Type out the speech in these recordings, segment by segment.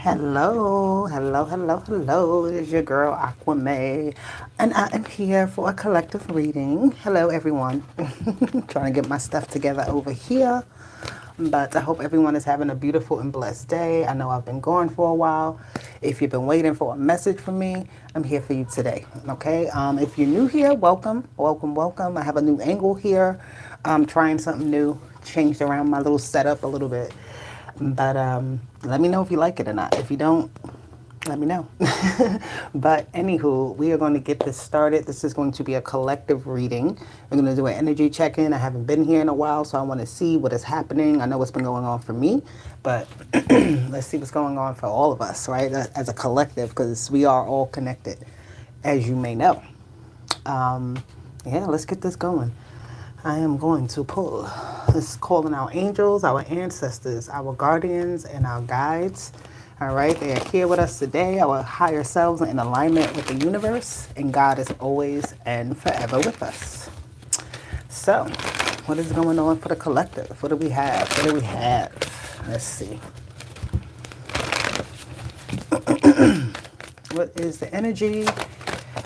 Hello, hello, hello, hello. It is your girl AquaMae, and I am here for a collective reading. Hello, everyone. Trying to get my stuff together over here, but I hope everyone is having a beautiful and blessed day. I know I've been gone for a while. If you've been waiting for a message from me, I'm here for you today. Okay. If you're new here, welcome, welcome, welcome. I have a new angle here. I'm trying something new. Changed around my little setup a little bit. But let me know if you like it or not. If you don't, let me know. But anywho, we are going to get this started. This is going to be a collective reading. We're going to do an energy check-in. I haven't been here in a while, so I want to see what is happening. I know what's been going on for me, but let's see what's going on for all of us, right? As a collective, because we are all connected, as you may know. Yeah, let's get this going. I am going to pull. This is calling our angels, our ancestors, our guardians, and our guides. All right, they are here with us today. Our higher selves are in alignment with the universe, and God is always and forever with us. So, what is going on for the collective? What do we have? What do we have? Let's see. What is the energy?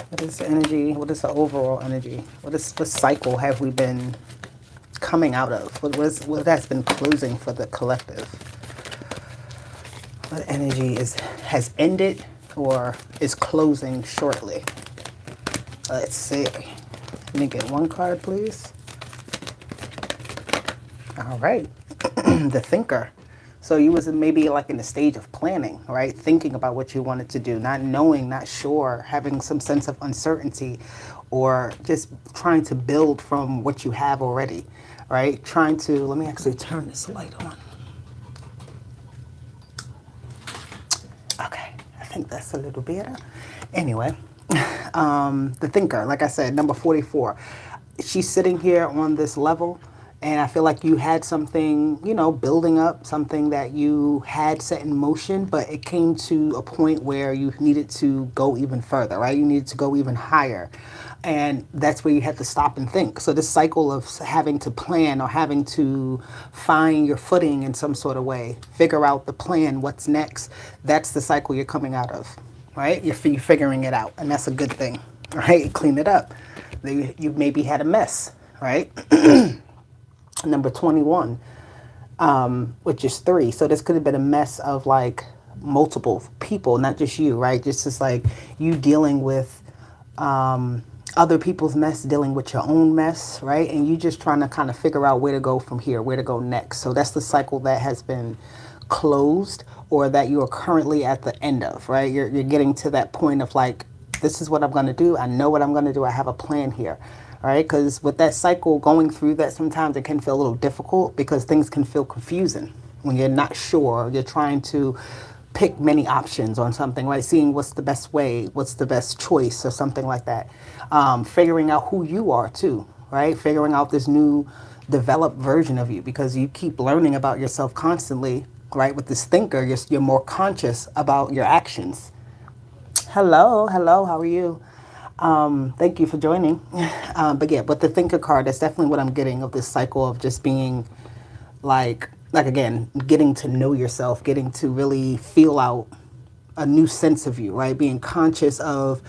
What is the energy? What is the overall energy? What cycle have we been coming out of? What has been closing for the collective? What energy has ended or is closing shortly? Let's see. Let me get one card, please. All right. The thinker. So you was maybe like in the stage of planning, right? Thinking about what you wanted to do, not knowing, not sure, having some sense of uncertainty, or just trying to build from what you have already, right? Trying to, let me actually turn this light on. Okay, I think that's a little better. Anyway, the thinker, like I said, number 44. She's sitting here on this level, and I feel like you had something, building up, something that you had set in motion, but it came to a point where you needed to go even further, right? You needed to go even higher. And that's where you had to stop and think. So this cycle of having to plan or having to find your footing in some sort of way, figure out the plan, what's next, that's the cycle you're coming out of, right? You're figuring it out, and that's a good thing, right? Clean it up. You maybe had a mess, right? Number 21, which is 3. So this could have been a mess of like multiple people, not just you, right? Just as like you dealing with other people's mess, dealing with your own mess, right? And you just trying to kind of figure out where to go from here, where to go next. So that's the cycle that has been closed or that you are currently at the end of, right? You're getting to that point of like, this is what I'm going to do. I know what I'm going to do. I have a plan here. All right, because with that cycle going through that, sometimes it can feel a little difficult because things can feel confusing when you're not sure. You're trying to pick many options on something, right? Seeing what's the best way, what's the best choice, or something like that. Figuring out who you are too, right? Figuring out this new developed version of you because you keep learning about yourself constantly, right? With this thinker, you're more conscious about your actions. Hello, hello, how are you? Thank you for joining. But yeah, but the thinker card, that's definitely what I'm getting of this cycle of just being like again, getting to know yourself, getting to really feel out a new sense of you, right? Being conscious of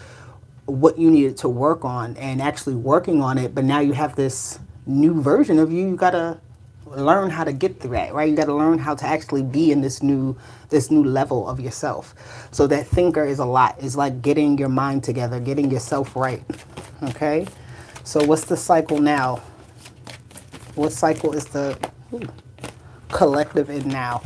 what you needed to work on and actually working on it. But now you have this new version of you. You gotta learn how to get through that, right? You got to learn how to actually be in this new level of yourself. So that thinker is a lot. It's like getting your mind together, getting yourself right. Okay? So what's the cycle now? What cycle is the collective in now?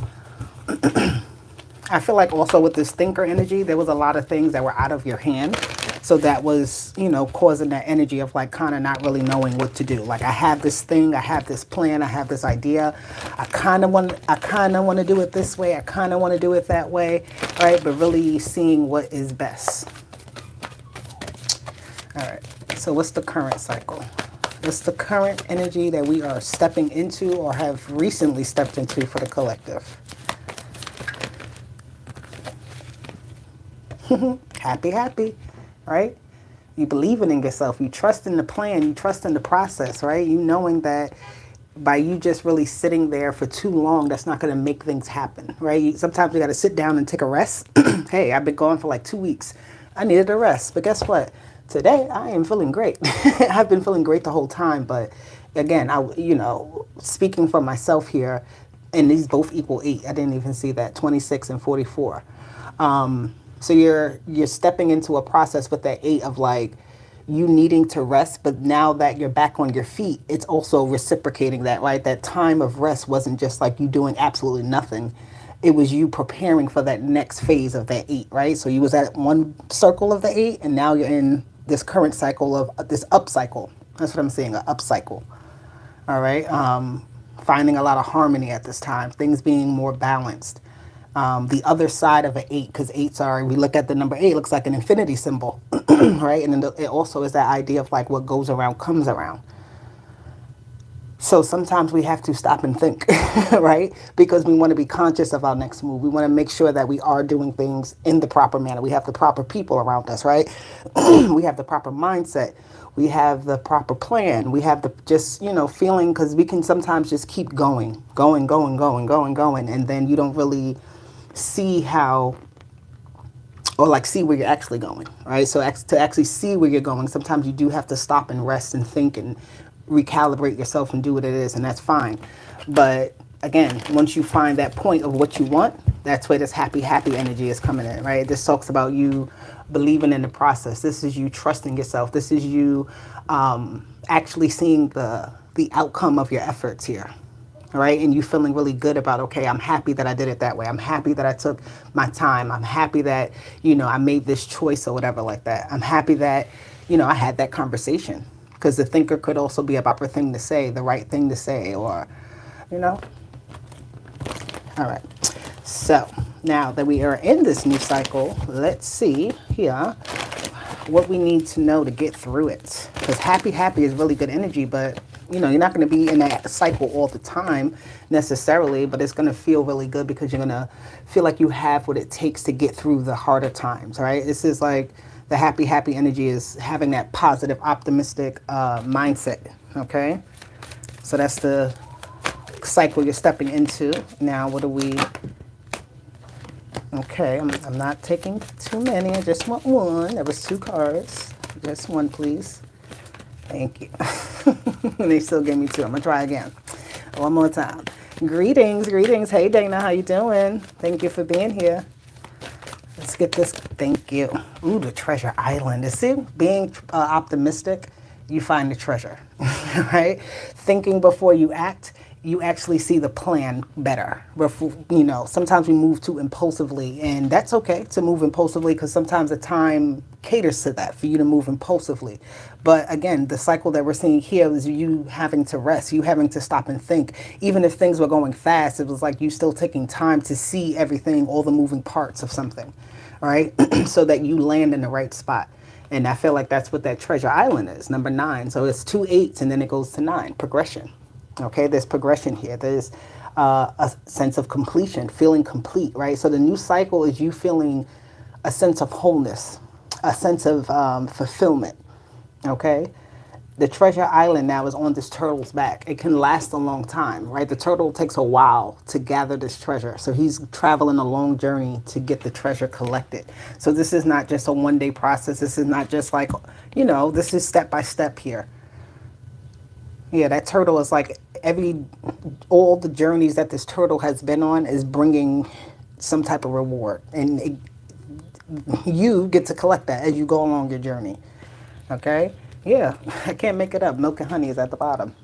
I feel like also with this thinker energy, there was a lot of things that were out of your hand. So that was, causing that energy of like kind of not really knowing what to do. Like I have this thing, I have this plan, I have this idea. I kind of want to do it this way. I kind of want to do it that way, right? But really seeing what is best. All right. So what's the current cycle? What's the current energy that we are stepping into or have recently stepped into for the collective? Happy, right? You believing in yourself. You trust in the plan. You trust in the process, right? You knowing that by you just really sitting there for too long, that's not going to make things happen, right? Sometimes you got to sit down and take a rest. Hey, I've been gone for like 2 weeks. I needed a rest, but guess what? Today I am feeling great. I've been feeling great the whole time, but again, speaking for myself here, and these both equal 8. I didn't even see that, 26 and 44. So you're stepping into a process with that 8 of like you needing to rest, but now that you're back on your feet, it's also reciprocating that, right? That time of rest wasn't just like you doing absolutely nothing. It was you preparing for that next phase of that 8, right? So you was at one circle of the 8, and now you're in this current cycle of this up cycle. That's what I'm saying, an up cycle. All right. Finding a lot of harmony at this time, things being more balanced. The other side of an 8, because 8s are, we look at the number 8, looks like an infinity symbol, right? And then it also is that idea of like what goes around comes around. So sometimes we have to stop and think, right? Because we want to be conscious of our next move. We want to make sure that we are doing things in the proper manner. We have the proper people around us, right? We have the proper mindset. We have the proper plan. We have the just, feeling, because we can sometimes just keep going. And then you don't really see how, or like see where you're actually going, right? So to actually see where you're going, sometimes you do have to stop and rest and think and recalibrate yourself and do what it is, and that's fine. But again, once you find that point of what you want, that's where this happy energy is coming in, right? This talks about you believing in the process. This is you trusting yourself. This is you actually seeing the outcome of your efforts here, right? And you feeling really good about, okay, I'm happy that I did it that way. I'm happy that I took my time. I'm happy that, I made this choice or whatever like that. I'm happy that, I had that conversation. Because the thinker could also be a proper thing to say, the right thing to say, or, All right. So now that we are in this new cycle, let's see here what we need to know to get through it. Because happy is really good energy, but, you're not going to be in that cycle all the time necessarily, but it's going to feel really good because you're going to feel like you have what it takes to get through the harder times, right? This is like, the happy energy is having that positive, optimistic mindset, okay? So that's the cycle you're stepping into. Now, what do we... Okay, I'm not taking too many. I just want one. There was 2 cards. Just one, please. Thank you. They still gave me 2. I'm going to try again. One more time. Greetings. Hey, Dana. How you doing? Thank you for being here. Let's get this. Thank you. Ooh, the treasure island. See, being optimistic, you find the treasure, right? Thinking before you act, you actually see the plan better. Sometimes we move too impulsively, and that's okay to move impulsively because sometimes the time caters to that for you to move impulsively. But again, the cycle that we're seeing here is you having to rest, you having to stop and think. Even if things were going fast, it was like you still taking time to see everything, all the moving parts of something, right? So that you land in the right spot. And I feel like that's what that treasure island is, number 9. So it's 2 8s and then it goes to 9, progression. Okay, there's progression here. There's a sense of completion, feeling complete, right? So the new cycle is you feeling a sense of wholeness, a sense of fulfillment, okay? The treasure island now is on this turtle's back. It can last a long time, right? The turtle takes a while to gather this treasure. So he's traveling a long journey to get the treasure collected. So this is not just a one-day process. This is not just like, this is step by step here. Yeah, that turtle is like all the journeys that this turtle has been on is bringing some type of reward. And you get to collect that as you go along your journey. Okay? Yeah, I can't make it up. Milk and honey is at the bottom.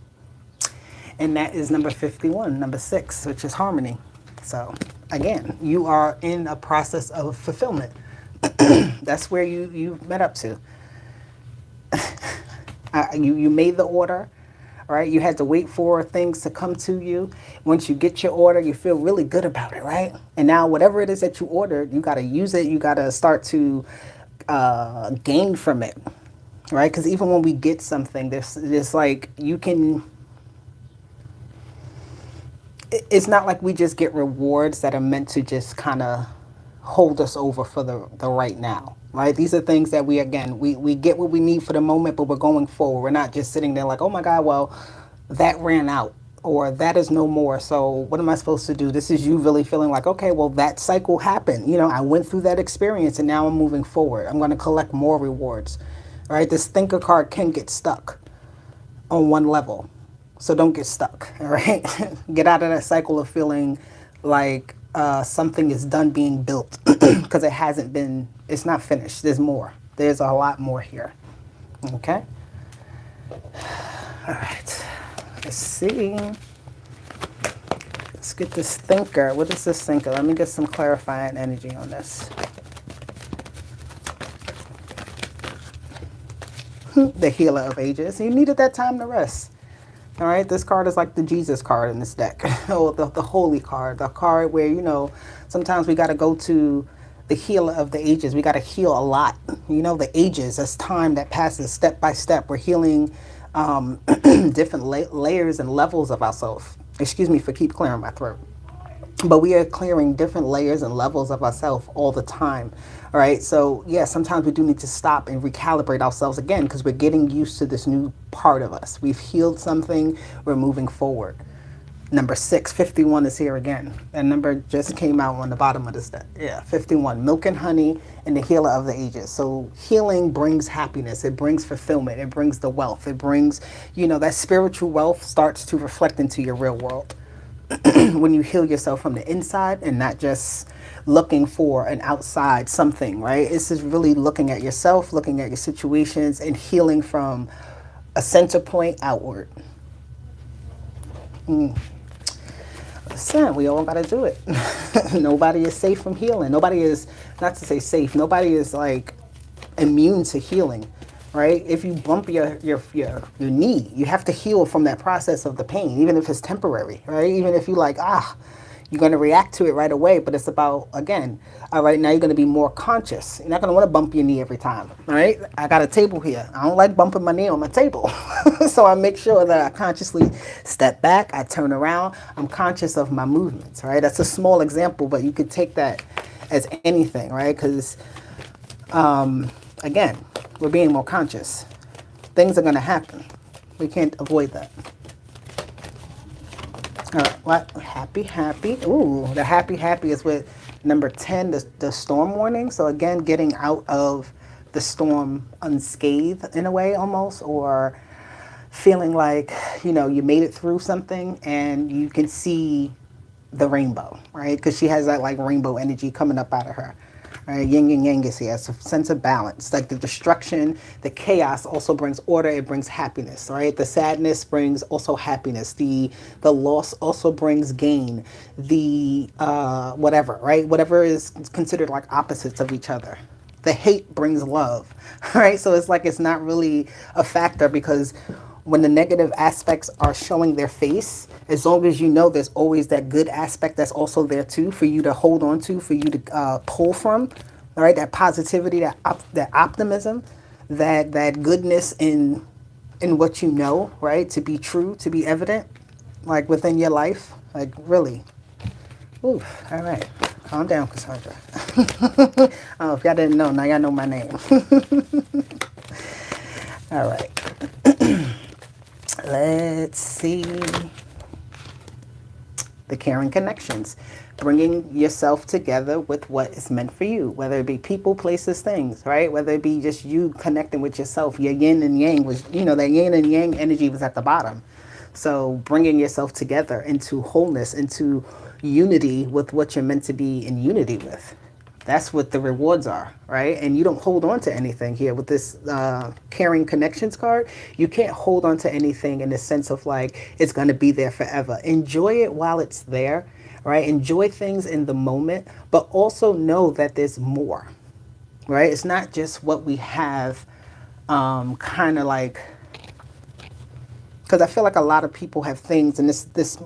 And that is number 51, number 6, which is harmony. So, again, you are in a process of fulfillment. That's where you met up to. You made the order. Right? You had to wait for things to come to you. Once you get your order, you feel really good about it, right? And now whatever it is that you ordered, you got to use it. You got to start to gain from it, right? Because even when we get something, there's like you can... It's not like we just get rewards that are meant to just kind of hold us over for the right now. Right? These are things that we get what we need for the moment, but we're going forward. We're not just sitting there like, oh my God, well, that ran out. or that is no more. So what am I supposed to do? This is you really feeling like, okay, well, that cycle happened. You know, I went through that experience and now I'm moving forward. I'm going to collect more rewards. All right. This thinker card can get stuck on one level. So don't get stuck. All right. Get out of that cycle of feeling like something is done being built because it hasn't been, it's not finished. There's more. There's a lot more here. Okay. All right. Let's see. Let's get this thinker. What is this thinker? Let me get some clarifying energy on this. The healer of ages. You needed that time to rest. All right. This card is like the Jesus card in this deck. Or the holy card. The card where, you know, sometimes we got to go to the healer of the ages. We got to heal a lot. You know, the ages, that's time that passes step by step. We're healing different layers and levels of ourselves. Excuse me for keep clearing my throat. But we are clearing different layers and levels of ourselves all the time. All right. So, yeah, sometimes we do need to stop and recalibrate ourselves again because we're getting used to this new part of us. We've healed something. We're moving forward. Number 6, 51 is here again. That number just came out on the bottom of this deck. Yeah, 51. Milk and honey and the healer of the ages. So healing brings happiness. It brings fulfillment. It brings the wealth. It brings, you know, that spiritual wealth starts to reflect into your real world. When you heal yourself from the inside and not just looking for an outside something, right? It's just really looking at yourself, looking at your situations and healing from a center point outward. Listen, we all got to do it. Nobody is safe from healing. Nobody is, not to say safe, nobody is like immune to healing, right? If you bump your knee, you have to heal from that process of the pain, even if it's temporary, right? Even if you like, you're going to react to it right away, but it's about, again, all right, now you're going to be more conscious. You're not going to want to bump your knee every time, right? I got a table here. I don't like bumping my knee on my table. So I make sure that I consciously step back, I turn around, I'm conscious of my movements, right? That's a small example, but you could take that as anything, right? Because, again, we're being more conscious. Things are going to happen. We can't avoid that. All right, what? Happy. Ooh, the happy is with number 10, the storm warning. So again, getting out of the storm unscathed in a way almost, or feeling like, you know, you made it through something and you can see the rainbow, right? Because she has that like rainbow energy coming up out of her. Right? Yin and yang is here. It's a sense of balance. Like the destruction, the chaos also brings order. It brings happiness, right? The sadness brings also happiness. The loss also brings gain. The whatever, right? Whatever is considered like opposites of each other. The hate brings love, right? So it's like it's not really a factor because when the negative aspects are showing their face, as long as you know there's always that good aspect that's also there too for you to hold on to, for you to pull from, all right? That positivity, that optimism, that goodness in what you know, right? To be true, to be evident, like within your life, like really. Ooh, all right. Calm down, Cassandra. Oh, if y'all didn't know, now y'all know my name. All right. Let's see. The caring connections. Bringing yourself together with what is meant for you, whether it be people, places, things, right? Whether it be just you connecting with yourself. Your yin and yang was, you know, that yin and yang energy was at the bottom. So bringing yourself together into wholeness, into unity with what you're meant to be in unity with. That's what the rewards are, right? And you don't hold on to anything here with this caring connections card. You can't hold on to anything in the sense of like, it's going to be there forever. Enjoy it while it's there, right? Enjoy things in the moment, but also know that there's more, right? It's not just what we have kind of like, because I feel like a lot of people have things, and this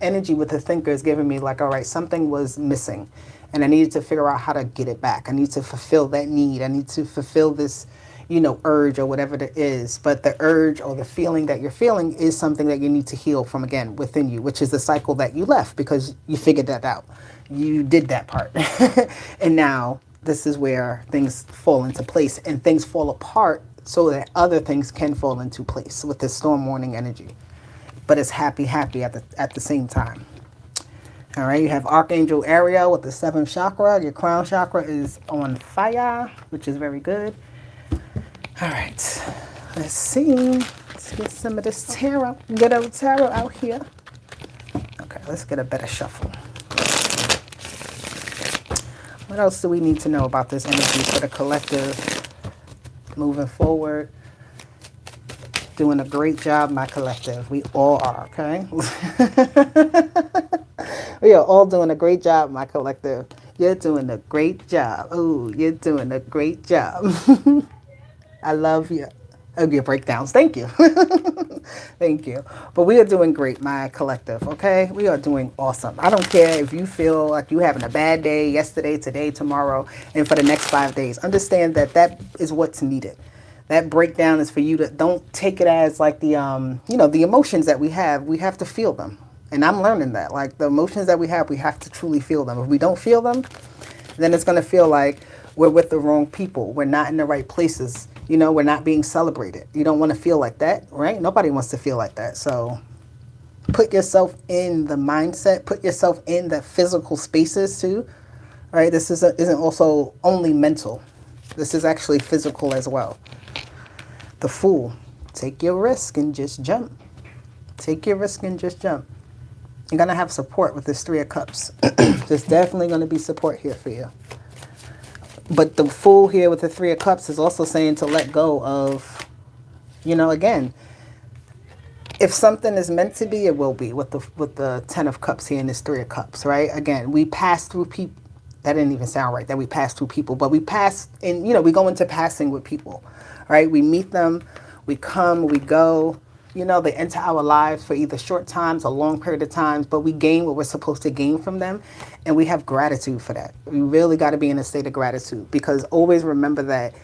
energy with the thinker is giving me like, all right, something was missing. And I needed to figure out how to get it back. I need to fulfill that need. I need to fulfill this, you know, urge or whatever it is. But the urge or the feeling that you're feeling is something that you need to heal from, again, within you, which is the cycle that you left because you figured that out. You did that part. And now this is where things fall into place and things fall apart so that other things can fall into place with the storm warning energy. but it's happy at the same time. All right, you have Archangel Ariel with the 7th chakra. Your crown chakra is on fire, which is very good. All right, let's see. Let's get some of this tarot. Good old tarot out here. Okay, let's get a better shuffle. What else do we need to know about this energy for the collective moving forward? Doing a great job, my collective. We all are, okay? We are all doing a great job, my collective. You're doing a great job. Oh, you're doing a great job. I love you. Oh, your breakdowns. Thank you. Thank you. But we are doing great, my collective, okay? We are doing awesome. I don't care if you feel like you're having a bad day yesterday, today, tomorrow, and for the next 5 days. Understand that that is what's needed. That breakdown is for you to, don't take it as like the, the emotions that we have to feel them. And I'm learning that. Like the emotions that we have to truly feel them. If we don't feel them, then it's going to feel like we're with the wrong people. We're not in the right places. We're not being celebrated. You don't want to feel like that, right? Nobody wants to feel like that. So put yourself in the mindset, put yourself in the physical spaces too, right? This isn't also only mental. This is actually physical as well. The Fool, take your risk and just jump. Take your risk and just jump. You're going to have support with this 3 of Cups. There's definitely going to be support here for you. But the Fool here with the 3 of Cups is also saying to let go of, again, if something is meant to be, it will be with the 10 of Cups here and this 3 of Cups, right? Again, we pass through people. That didn't even sound right, that we pass through people. But we pass, and, we go into passing with people, right? We meet them, we come, we go. They enter our lives for either short times or long period of times, but we gain what we're supposed to gain from them, and we have gratitude for that. We really got to be in a state of gratitude, because always remember that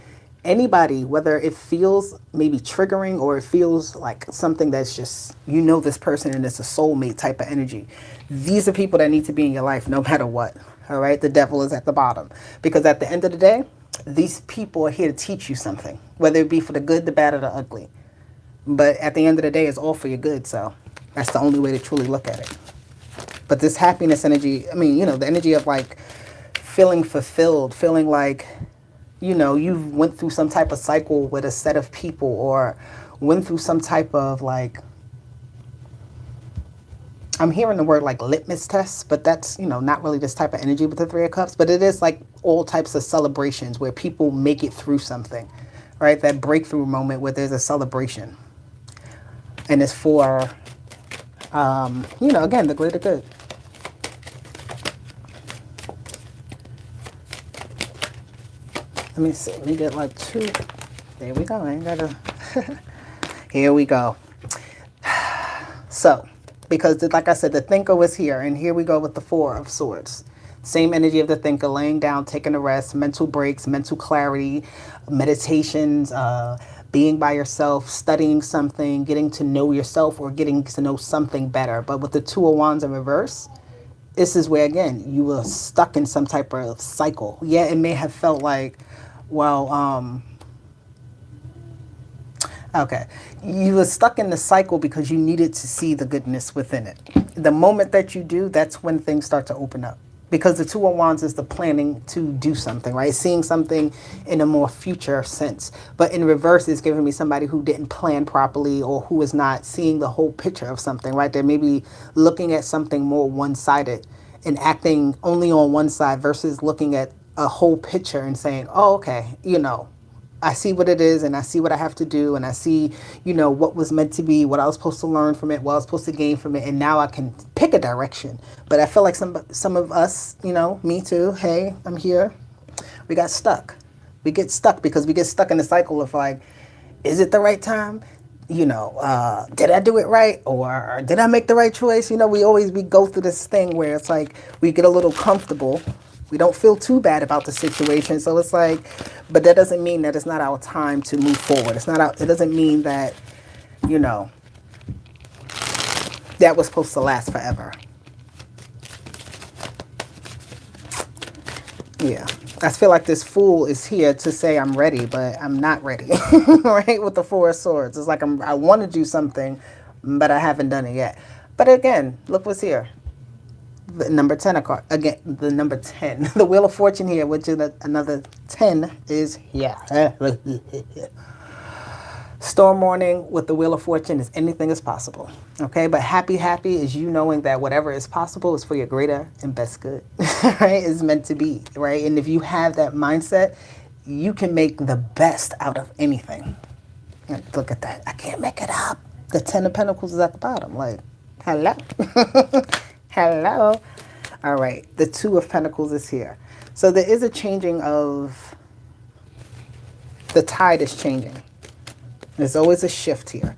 anybody, whether it feels maybe triggering or it feels like something that's just, this person and it's a soulmate type of energy, these are people that need to be in your life no matter what, all right? The devil is at the bottom, because at the end of the day, these people are here to teach you something, whether it be for the good, the bad, or the ugly. But at the end of the day, it's all for your good. So that's the only way to truly look at it. But this happiness energy, the energy of like feeling fulfilled, feeling like, you went through some type of cycle with a set of people, or went through some type of like, I'm hearing the word like litmus test, but that's, not really this type of energy with the 3 of Cups. But it is like all types of celebrations where people make it through something, right? That breakthrough moment where there's a celebration. And it's for, again, the greater good. Let me see. Let me get like 2. There we go. I ain't gotta. Here we go. So, because like I said, the thinker was here. And here we go with the 4 of Swords. Same energy of the thinker, laying down, taking a rest, mental breaks, mental clarity, meditations, being by yourself, studying something, getting to know yourself, or getting to know something better. But with the 2 of Wands in reverse, this is where, again, you were stuck in some type of cycle. Yeah, it may have felt like, well, okay, you were stuck in the cycle because you needed to see the goodness within it. The moment that you do, that's when things start to open up. Because the 2 of Wands is the planning to do something, right? Seeing something in a more future sense. But in reverse, it's giving me somebody who didn't plan properly, or who is not seeing the whole picture of something, right? They're maybe looking at something more one-sided and acting only on one side, versus looking at a whole picture and saying, oh, okay, I see what it is, and I see what I have to do, and I see, what was meant to be, what I was supposed to learn from it, what I was supposed to gain from it, and now I can pick a direction. But I feel like some of us, me too, hey, I'm here, we got stuck. We get stuck because we get stuck in the cycle of like, is it the right time? Did I do it right? Or did I make the right choice? We go through this thing where it's like we get a little comfortable. We don't feel too bad about the situation. So it's like, but that doesn't mean that it's not our time to move forward. It doesn't mean that, that was supposed to last forever. Yeah. I feel like this Fool is here to say I'm ready, but I'm not ready, right? With the 4 of Swords. It's like I want to do something, but I haven't done it yet. But again, look what's here. The number 10 card. Again, the number 10. The Wheel of Fortune here, which is another 10, is here. Storm warning with the Wheel of Fortune is anything is possible. Okay, but happy is you knowing that whatever is possible is for your greater and best good. Right? It's meant to be. Right? And if you have that mindset, you can make the best out of anything. And look at that. I can't make it up. The 10 of Pentacles is at the bottom. Like, hello. Hello. All right. The 2 of Pentacles is here. So there is a changing of, the tide is changing. There's always a shift here.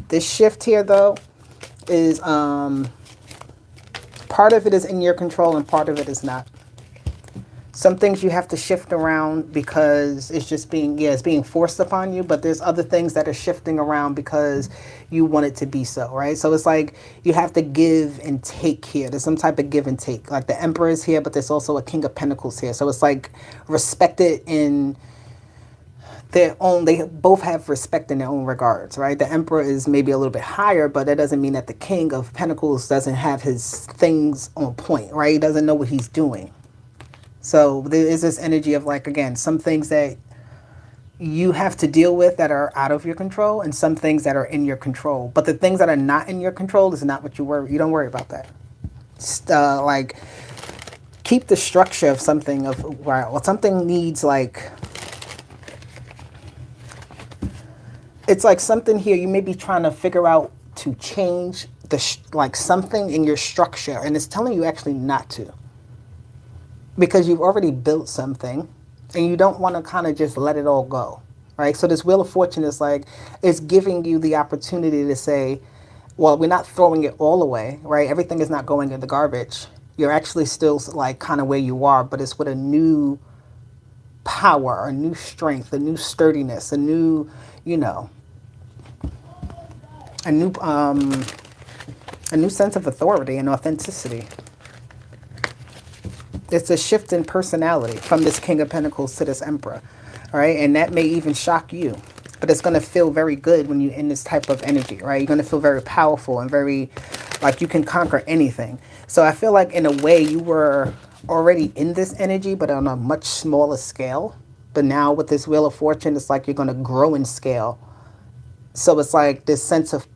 This shift here, though, is part of it is in your control and part of it is not. Some things you have to shift around because it's just being, it's being forced upon you, but there's other things that are shifting around because you want it to be so, right? So it's like you have to give and take here. There's some type of give and take. Like the Emperor is here, but there's also a King of Pentacles here. So it's like respected in their own, they both have respect in their own regards, right? The Emperor is maybe a little bit higher, but that doesn't mean that the King of Pentacles doesn't have his things on point, right? He doesn't know what he's doing. So there is this energy of like, again, some things that you have to deal with that are out of your control and some things that are in your control. But the things that are not in your control is not what you worry. You don't worry about that. Just, like keep the structure of something of, well, something needs like, it's like something here you may be trying to figure out to change the, like something in your structure and it's telling you actually not to. Because you've already built something and you don't want to kind of just let it all go, right? So this Wheel of Fortune is like, it's giving you the opportunity to say, well, we're not throwing it all away, right? Everything is not going in the garbage. You're actually still like kind of where you are, but it's with a new power, a new strength, a new sturdiness, a new, you know, a new sense of authority and authenticity. It's a shift in personality from this King of Pentacles to this Emperor, all right? And that may even shock you, but it's going to feel very good when you're in this type of energy, right? You're going to feel very powerful and very, like you can conquer anything. So I feel like in a way you were already in this energy, but on a much smaller scale. But now with this Wheel of Fortune, it's like you're going to grow in scale. So it's like this sense of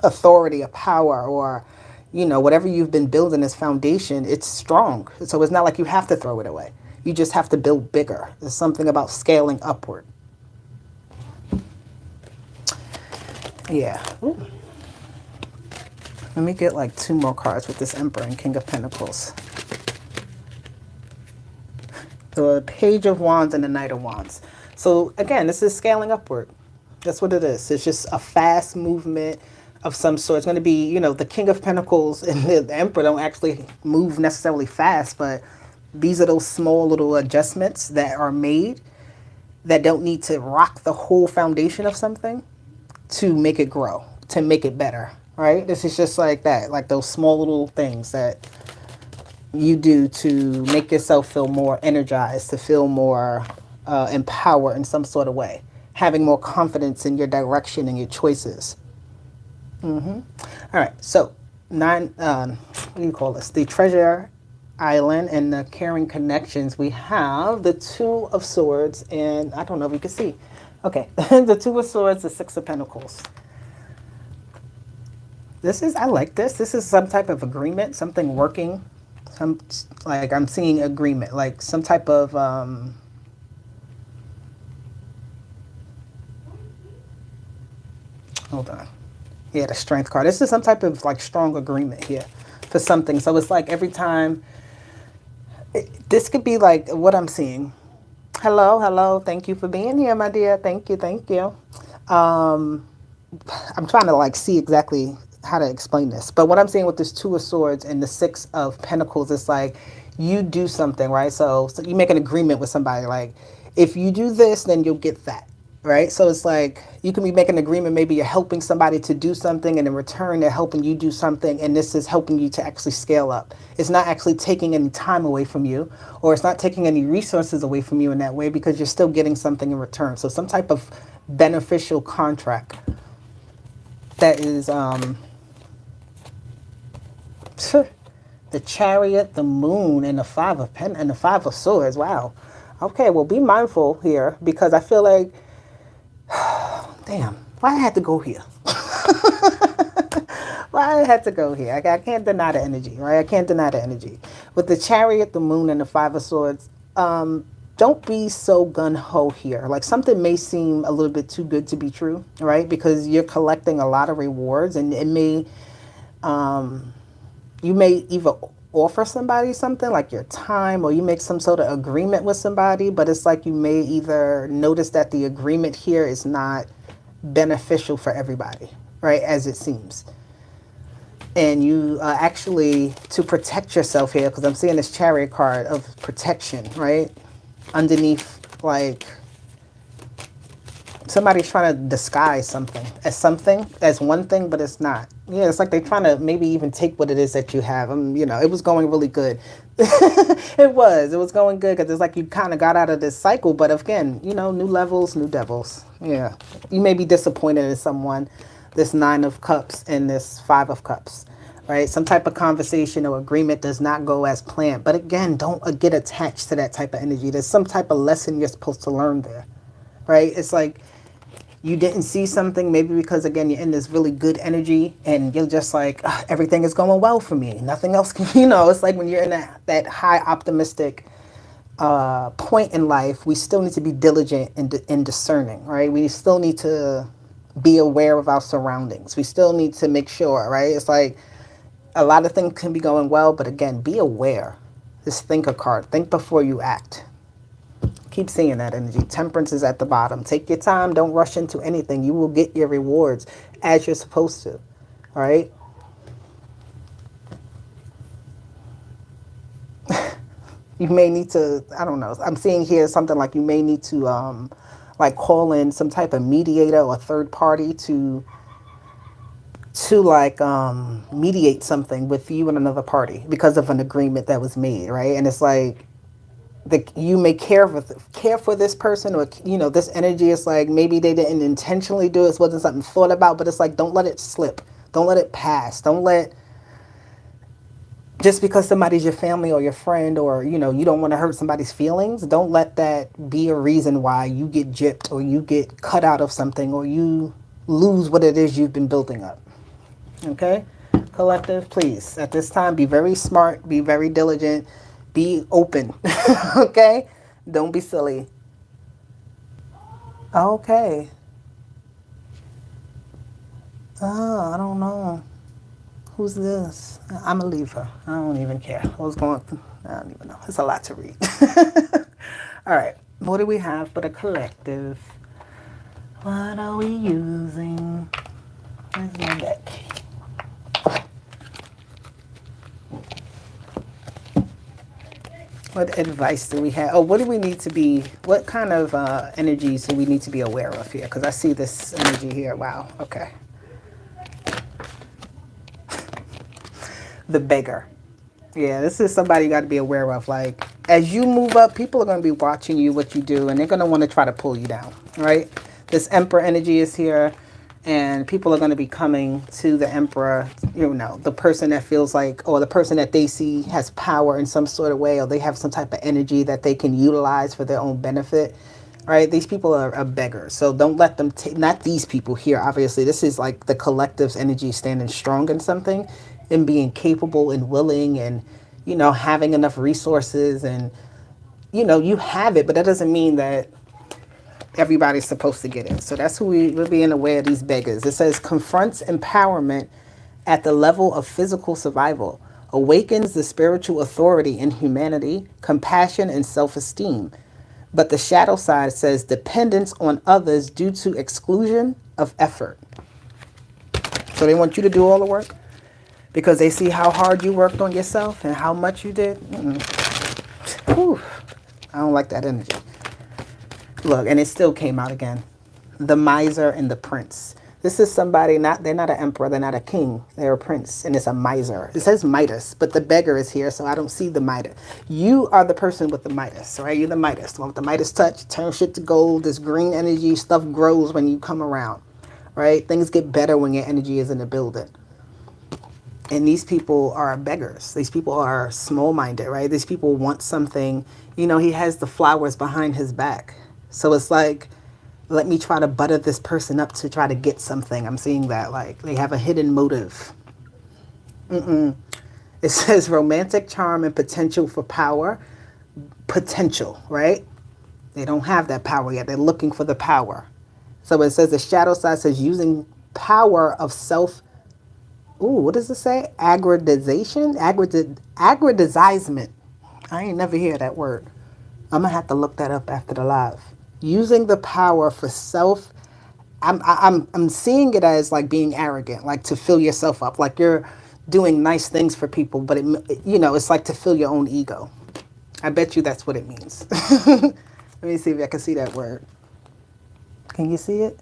authority, of power, or you know, whatever you've been building as foundation, it's strong. So it's not like you have to throw it away. You just have to build bigger. There's something about scaling upward. Yeah. Ooh. Let me get like 2 more cards with this Emperor and King of Pentacles. The Page of Wands and the Knight of Wands. So again, this is scaling upward. That's what it is. It's just a fast movement of some sort. It's going to be, you know, the King of Pentacles and the Emperor don't actually move necessarily fast, but these are those small little adjustments that are made that don't need to rock the whole foundation of something to make it grow, to make it better, right? This is just like that, like those small little things that you do to make yourself feel more energized, to feel more empowered in some sort of way, having more confidence in your direction and your choices. All right, so 9, what do you call this? The Treasure Island and the Caring Connections. We have the 2 of Swords, and I don't know if you can see. Okay, the 2 of Swords, the 6 of Pentacles. This is, I like this. This is some type of agreement, something working. Some, like I'm seeing agreement, like some type of, hold on. Yeah, the Strength card. This is some type of like strong agreement here for something. So it's like every time, this could be like what I'm seeing. Hello, hello. Thank you for being here, my dear. Thank you, thank you. I'm trying to like see exactly how to explain this. But what I'm seeing with this 2 of Swords and the 6 of Pentacles, it's like you do something, right? So you make an agreement with somebody. Like if you do this, then you'll get that. Right? So it's like you can be making an agreement. Maybe you're helping somebody to do something and in return they're helping you do something. And this is helping you to actually scale up. It's not actually taking any time away from you, or it's not taking any resources away from you in that way, because you're still getting something in return. So some type of beneficial contract. that is the Chariot, the Moon, and the and the Five of Swords. Wow. Okay, well, be mindful here because I feel like, damn, why I had to go here? Why I had to go here? I can't deny the energy, right? I can't deny the energy. With the Chariot, the Moon, and the Five of Swords, don't be so gun-ho here. Like something may seem a little bit too good to be true, right? Because you're collecting a lot of rewards and it may, you may either offer somebody something like your time or you make some sort of agreement with somebody, but it's like you may either notice that the agreement here is not beneficial for everybody, right? As it seems. And you actually, to protect yourself here, because I'm seeing this Chariot card of protection, right? Underneath, like, somebody's trying to disguise something as one thing, but it's not. Yeah, it's like they're trying to maybe even take what it is that you have. You know, it was going really good. It was going good because it's like you kind of got out of this cycle. But again, you know, new levels, new devils. Yeah, you may be disappointed in someone. This Nine of Cups and this Five of Cups, right? Some type of conversation or agreement does not go as planned. But again, don't get attached to that type of energy. There's some type of lesson you're supposed to learn there, right? It's like you didn't see something, maybe because, again, you're in this really good energy and you're just like, "Ugh, everything is going well for me. Nothing else can," you know, it's like when you're in that high optimistic point in life, we still need to be diligent and discerning, right? We still need to be aware of our surroundings. We still need to make sure, right? It's like a lot of things can be going well, but again, be aware. This Thinker card, think before you act. Keep seeing that energy. Temperance is at the bottom. Take your time. Don't rush into anything. You will get your rewards as you're supposed to, all right? You may need to, I don't know. I'm seeing here something like you may need to like call in some type of mediator or third party to like mediate something with you and another party because of an agreement that was made, right? And it's like you may care for this person, or you know, this energy is like maybe they didn't intentionally do it, it wasn't something thought about, but it's like don't let it slip, don't let it pass, don't let, just because somebody's your family or your friend, or you know, you don't want to hurt somebody's feelings, don't let that be a reason why you get gypped or you get cut out of something or you lose what it is you've been building up. Okay, collective, please at this time be very smart, be very diligent, be open. Okay, don't be silly. Okay. Oh, I don't know. Who's this? I'm a leaver. I don't even care. I don't even know. It's a lot to read. All right. What do we have for the collective? What are we using? Where's my deck? What advice do we have? Oh, what do we need to be, what kind of energies do we need to be aware of here? Because I see this energy here. Wow. Okay. The beggar. Yeah, this is somebody you got to be aware of. Like, as you move up, people are going to be watching you, what you do, and they're going to want to try to pull you down, right? This Emperor energy is here, and people are going to be coming to the Emperor, you know, the person that feels like, or the person that they see has power in some sort of way, or they have some type of energy that they can utilize for their own benefit, right? These people are beggars, so don't let them not these people here, obviously. This is like the collective's energy standing strong in something and being capable and willing and, you know, having enough resources and, you know, you have it, but that doesn't mean that everybody's supposed to get it. So that's who we're being aware of, these beggars. It says confronts empowerment at the level of physical survival, awakens the spiritual authority in humanity, compassion and self-esteem. But the shadow side says dependence on others due to exclusion of effort. So they want you to do all the work because they see how hard you worked on yourself and how much you did. Whew. I don't like that energy. Look, and it still came out again. The miser and the prince. This is somebody, they're not an emperor, they're not a king, they're a prince, and it's a miser. It says Midas, but the beggar is here, so I don't see the Midas. You are the person with the Midas, right? You're the Midas, the one with the Midas touch, turn shit to gold, this green energy, stuff grows when you come around, right? Things get better when your energy is in the building. And these people are beggars. These people are small-minded, right? These people want something. You know, he has the flowers behind his back. So it's like, let me try to butter this person up to try to get something. I'm seeing that. Like, they have a hidden motive. It says romantic charm and potential for power. Potential, right? They don't have that power yet. They're looking for the power. So it says the shadow side says using power of self. Ooh, what does it say? Aggrandization? Aggrandizement. I ain't never hear that word. I'm going to have to look that up after the live. Using the power for self. I'm seeing it as like being arrogant, like to fill yourself up. Like you're doing nice things for people, but it's like to fill your own ego. I bet you that's what it means. Let me see if I can see that word. Can you see it?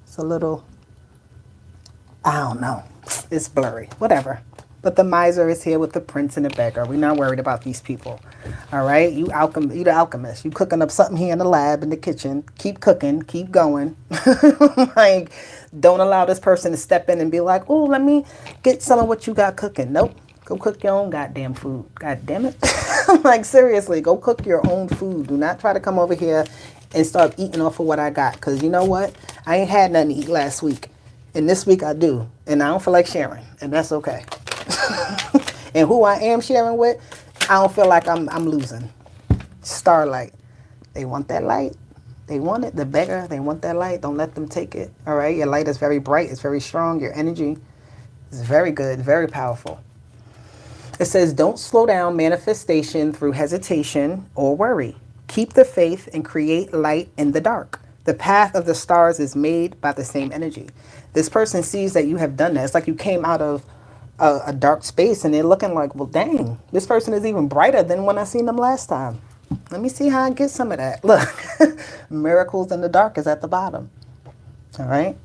It's a little, I don't know. It's blurry. Whatever. But the miser is here with the prince and the beggar. We're not worried about these people. All right? You the alchemist. You cooking up something here in the lab, in the kitchen. Keep cooking. Keep going. Like, don't allow this person to step in and be like, oh, let me get some of what you got cooking. Nope. Go cook your own goddamn food. God damn it. Like, seriously, go cook your own food. Do not try to come over here and start eating off of what I got. Because you know what? I ain't had nothing to eat last week. And this week I do. And I don't feel like sharing. And that's okay. And who I am sharing with, I don't feel like I'm losing. Starlight. They want that light. They want it. The beggar, they want that light. Don't let them take it. All right? Your light is very bright. It's very strong. Your energy is very good. Very powerful. It says, don't slow down manifestation through hesitation or worry. Keep the faith and create light in the dark. The path of the stars is made by the same energy. This person sees that you have done that. It's like you came out of a dark space and they're looking like, well, dang, this person is even brighter than when I seen them last time. Let me see how I get some of that. Look, miracles in the dark is at the bottom. All right.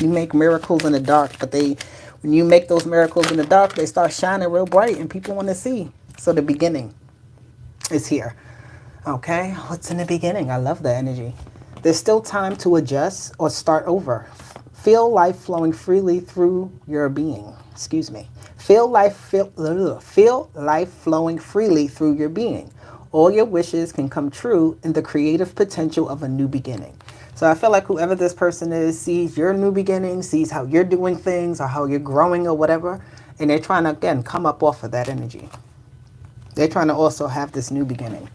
You make miracles in the dark, but when you make those miracles in the dark, they start shining real bright and people want to see. So the beginning is here. Okay. What's in the beginning? I love the energy. There's still time to adjust or start over. Feel life flowing freely through your being. Excuse me. Feel life flowing freely through your being. All your wishes can come true in the creative potential of a new beginning. So I feel like whoever this person is sees your new beginning, sees how you're doing things or how you're growing or whatever, and they're trying to, again, come up off of that energy. They're trying to also have this new beginning.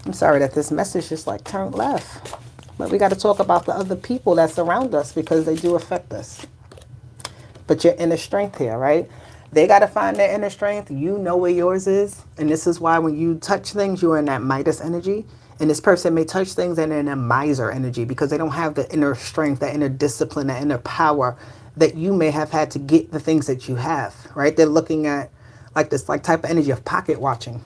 I'm sorry that this message just like turned left. But we got to talk about the other people that surround us because they do affect us. But your inner strength here, right? They got to find their inner strength. You know where yours is. And this is why when you touch things, you're in that Midas energy. And this person may touch things and they're in a miser energy because they don't have the inner strength, that inner discipline, that inner power that you may have had to get the things that you have, right? They're looking at like this like type of energy of pocket watching.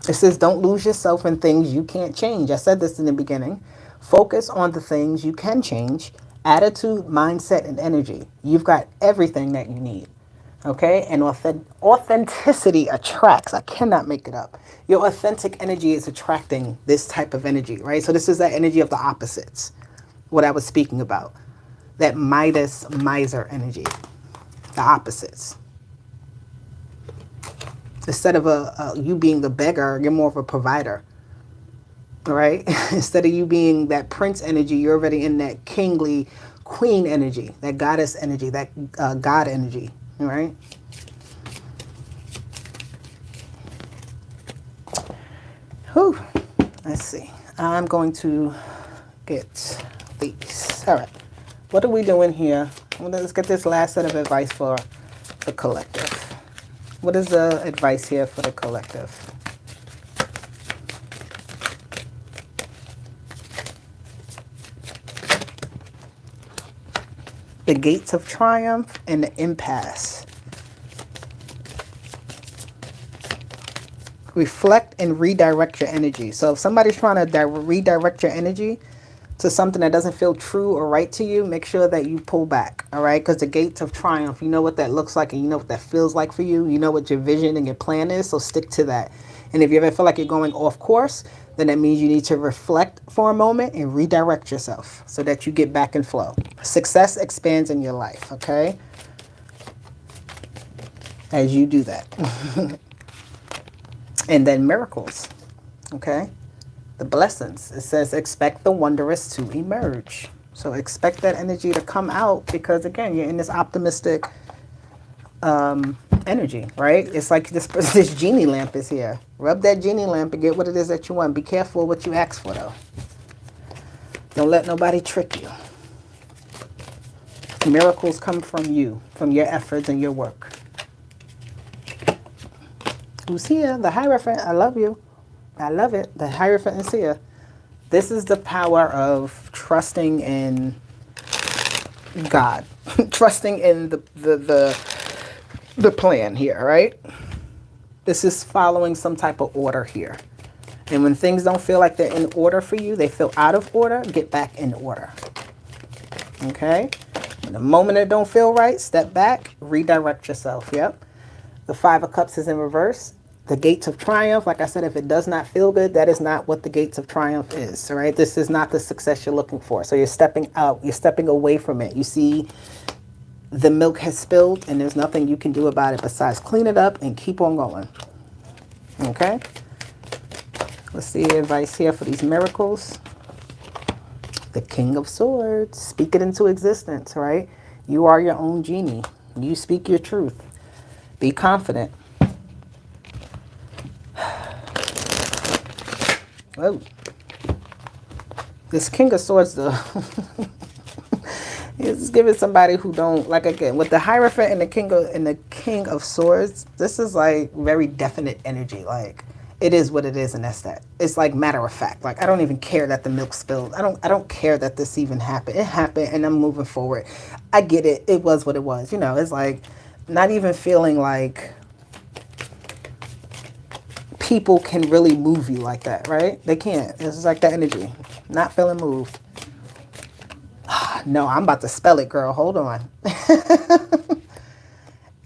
It says, don't lose yourself in things you can't change. I said this in the beginning. Focus on the things you can change. Attitude, mindset, and energy. You've got everything that you need. Okay? And authenticity attracts. I cannot make it up. Your authentic energy is attracting this type of energy, right? So this is that energy of the opposites. What I was speaking about. That Midas, miser energy. The opposites. Instead of you being the beggar, you're more of a provider, right? Instead of you being that prince energy, you're already in that kingly queen energy, that goddess energy, that God energy, right? Whew. Let's see. I'm going to get these. All right. What are we doing here? Let's get this last set of advice for the collective. What is the advice here for the collective? The gates of triumph and the impasse. Reflect and redirect your energy. So if somebody's trying to redirect your energy to something that doesn't feel true or right to you, make sure that you pull back, all right? Because the gates of triumph, you know what that looks like and you know what that feels like for you. You know what your vision and your plan is, so stick to that. And if you ever feel like you're going off course, then that means you need to reflect for a moment and redirect yourself so that you get back in flow. Success expands in your life, okay? As you do that. And then miracles, okay? The blessings. It says expect the wondrous to emerge. So expect that energy to come out because, again, you're in this optimistic energy, right? It's like this genie lamp is here. Rub that genie lamp and get what it is that you want. Be careful what you ask for, though. Don't let nobody trick you. Miracles come from you, from your efforts and your work. Who's here? The Hierophant. I love you. I love it. The Hierophant is here. This is the power of trusting in God, trusting in the plan here, right? This is following some type of order here. And when things don't feel like they're in order for you, they feel out of order, get back in order. Okay? And the moment it don't feel right, step back, redirect yourself. Yep. The Five of Cups is in reverse. The gates of triumph, like I said, if it does not feel good, that is not what the gates of triumph is, all right? This is not the success you're looking for. So you're stepping out, you're stepping away from it. You see the milk has spilled and there's nothing you can do about it besides clean it up and keep on going, okay? Let's see the advice here for these miracles. The King of Swords, speak it into existence, right? You are your own genie. You speak your truth. Be confident. Whoa. This King of Swords, though, is giving somebody who don't, like, again, with the Hierophant and the King of Swords, this is like very definite energy. Like, it is what it is, and that's that. It's like matter of fact. Like, I don't even care that the milk spilled. I don't care that this even happened. It happened, and I'm moving forward. I get it. It was what it was. You know, it's like not even feeling like people can really move you like that, right? They can't. It's just like that energy. Not feeling moved. No, I'm about to spell it, girl. Hold on.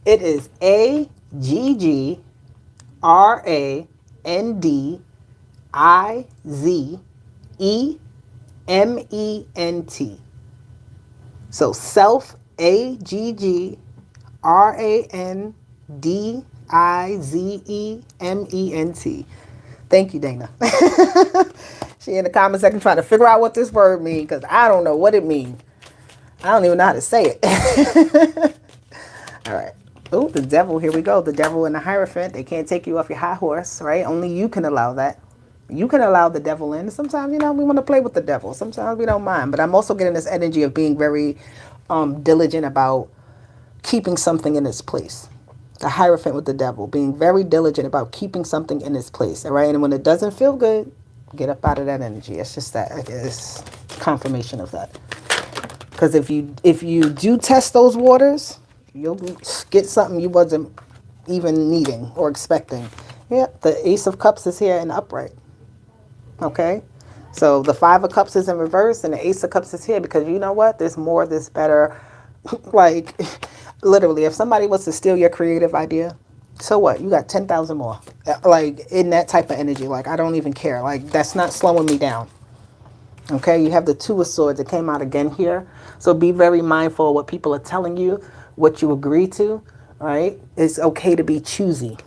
It is AGGRANDIZEMENT. So self, AGGRANDIZEMENT. Thank you, Dana. She in the comment section trying to figure out what this word means because I don't know what it means. I don't even know how to say it. All right. Oh, the devil. Here we go. The devil and the Hierophant. They can't take you off your high horse, right? Only you can allow that. You can allow the devil in. Sometimes, you know, we want to play with the devil. Sometimes we don't mind. But I'm also getting this energy of being very diligent about keeping something in its place. The Hierophant with the devil, being very diligent about keeping something in its place, all right? And when it doesn't feel good, get up out of that energy. It's just that. It's confirmation of that. Because if you do test those waters, you'll get something you wasn't even needing or expecting. Yeah, the Ace of Cups is here in upright. Okay? So the Five of Cups is in reverse and the Ace of Cups is here because you know what? There's more, there's better. Like, literally, if somebody was to steal your creative idea, so what? You got 10,000 more. Like, in that type of energy. Like, I don't even care. Like, that's not slowing me down. Okay? You have the Two of Swords. It came out again here. So be very mindful of what people are telling you, what you agree to, right? It's okay to be choosy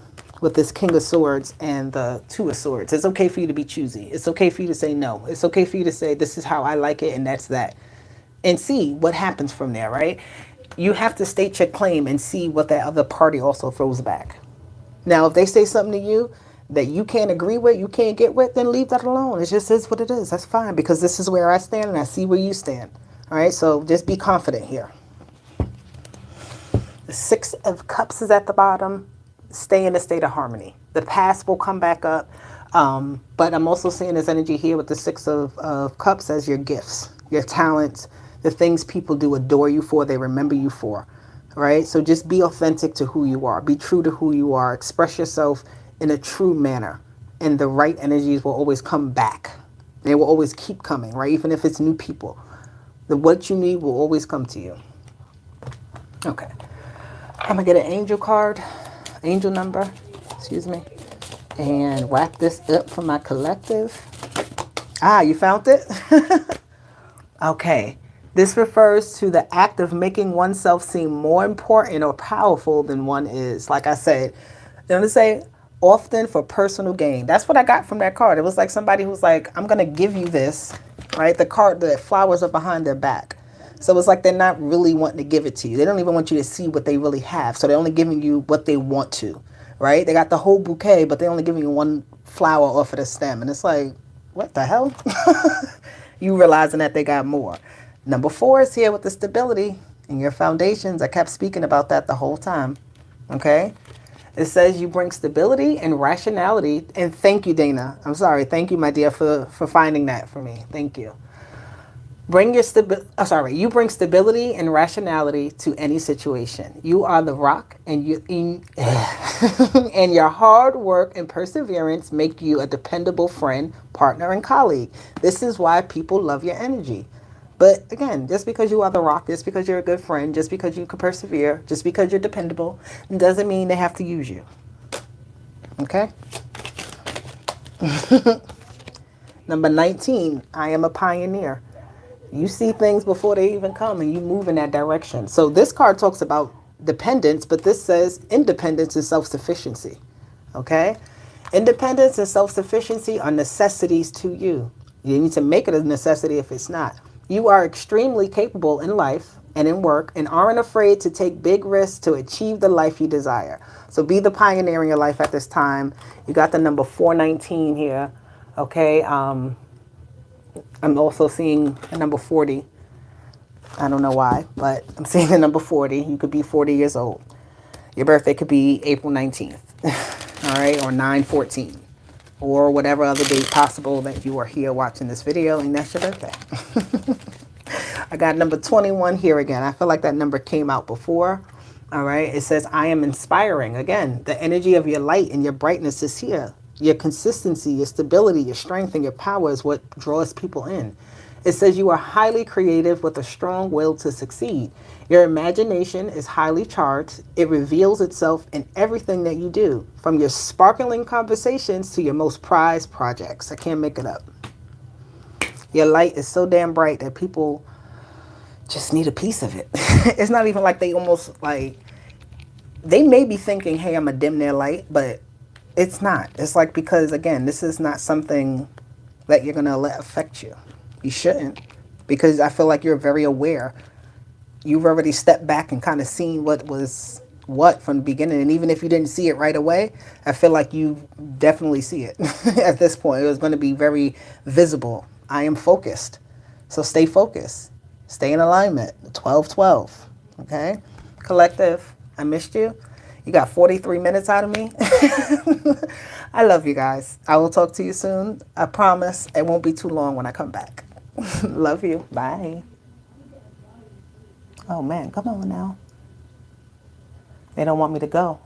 with this King of Swords and the Two of Swords. It's okay for you to be choosy. It's okay for you to say no. It's okay for you to say, this is how I like it, and that's that. And see what happens from there, right? You have to state your claim and see what that other party also throws back. Now, if they say something to you that you can't agree with, you can't get with, then leave that alone. It just is what it is. That's fine, because this is where I stand and I see where you stand. All right, so just be confident here. The Six of Cups is at the bottom. Stay in a state of harmony. The past will come back up. But I'm also seeing this energy here with the Six of Cups as your gifts, your talents, the things people do adore you for, they remember you for. Right? So just be authentic to who you are. Be true to who you are. Express yourself in a true manner. And the right energies will always come back. They will always keep coming, right? Even if it's new people. What you need will always come to you. Okay. I'm going to get an angel card, angel number, excuse me, and wrap this up for my collective. Ah, you found it? Okay. This refers to the act of making oneself seem more important or powerful than one is. Like I said, they're going to say often for personal gain. That's what I got from that card. It was like somebody who's like, I'm going to give you this, right? The card, the flowers are behind their back. So it's like they're not really wanting to give it to you. They don't even want you to see what they really have. So they're only giving you what they want to, right? They got the whole bouquet, but they're only giving you one flower off of the stem. And it's like, what the hell? You realizing that they got more. Number 4 is here with the stability in your foundations. I kept speaking about that the whole time. Okay? It says you bring stability and rationality. And thank you, Dana. I'm sorry. Thank you, my dear, for finding that for me. Thank you. You bring stability and rationality to any situation. You are the rock, and and your hard work and perseverance make you a dependable friend, partner, and colleague. This is why people love your energy. But again, just because you are the rock, just because you're a good friend, just because you can persevere, just because you're dependable, doesn't mean they have to use you. Okay? Number 19, I am a pioneer. You see things before they even come and you move in that direction. So this card talks about dependence, but this says independence and self-sufficiency. Okay? Independence and self-sufficiency are necessities to you. You need to make it a necessity if it's not. You are extremely capable in life and in work and aren't afraid to take big risks to achieve the life you desire. So be the pioneer in your life at this time. You got the number 419 here. Okay? I'm also seeing the number 40. I don't know why, but I'm seeing the number 40. You could be 40 years old. Your birthday could be April 19th, all right, or 9/14, or whatever other date possible that you are here watching this video, and that's your birthday. I got number 21 here again. I feel like that number came out before, all right. It says, I am inspiring. Again, the energy of your light and your brightness is here. Your consistency, your stability, your strength, and your power is what draws people in. It says you are highly creative with a strong will to succeed. Your imagination is highly charged. It reveals itself in everything that you do, from your sparkling conversations to your most prized projects. I can't make it up. Your light is so damn bright that people just need a piece of it. It's not even like they almost like, they may be thinking, hey, I'm going to dim their light, but it's not. It's like, because again, this is not something that you're going to let affect you. You shouldn't, because I feel like you're very aware. You've already stepped back and kind of seen what was what from the beginning. And even if you didn't see it right away, I feel like you definitely see it at this point. It was going to be very visible. I am focused. So stay focused. Stay in alignment. 12-12. Okay? Collective, I missed you. You got 43 minutes out of me. I love you guys. I will talk to you soon. I promise it won't be too long when I come back. Love you. Bye. Oh, man. Come on now. They don't want me to go.